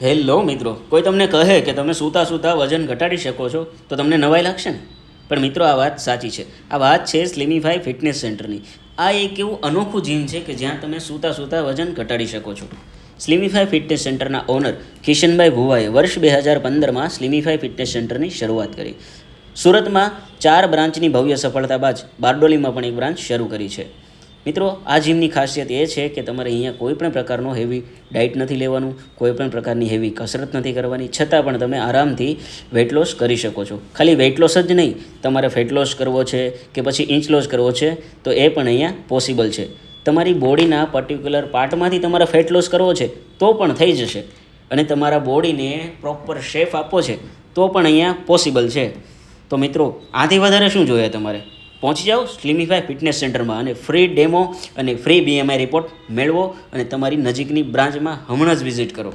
Hello મિત્રો, કોઈ તમને કહે કે તમે સૂતા સૂતા વજન ઘટાડી શકો છો તો તમને નવાઈ લાગશે ને. પણ મિત્રો, આ વાત સાચી છે. આ વાત છે સ્લિમિફાઈ ફિટનેસ સેન્ટરની. આ એક એવું અનોખું જીમ છે કે જ્યાં તમે સૂતા સૂતા વજન ઘટાડી શકો છો. સ્લિમિફાઈ ફિટનેસ સેન્ટરના ઓનર કિશનભાઈ ભુવાએ વર્ષ 2015માં સ્લિમિફાઈ ફિટનેસ સેન્ટરની શરૂઆત કરી. સુરતમાં 4 બ્રાન્ચની ભવ્ય સફળતા બાદ બારડોલીમાં પણ એક બ્રાન્ચ શરૂ કરી છે. મિત્રો, આ જીમની ખાસિયત એ છે કે તમારે અહીંયા કોઈ પણ પ્રકારનો હેવી ડાયટ નથી લેવાનું, કોઈ પણ પ્રકારની હેવી કસરત નથી કરવાની, છતાં પણ તમે આરામથી વેઇટ લોસ કરી શકો છો. ખાલી વેઇટ લોસ જ નહીં, તમારે ફેટ લોસ કરવો છે કે પછી ઇંચ લોસ કરવો છે તો એ પણ અહીંયા પોસિબલ છે. તમારી બોડીના પર્ટિક્યુલર પાર્ટમાંથી તમારે ફેટ લોસ કરવો છે તો પણ થઈ જશે, અને તમારા બોડીને પ્રોપર શેપ આપવો છે તો પણ અહીંયા પોસિબલ છે. તો મિત્રો, આથી વધારે શું જોઈએ તમારે? પહોંચી જાઓ સ્લિમિફાઈ ફિટનેસ સેન્ટરમાં અને ફ્રી ડેમો અને ફ્રી BMI રિપોર્ટ મેળવો અને તમારી નજીકની બ્રાન્ચમાં હમણાં જ વિઝિટ કરો.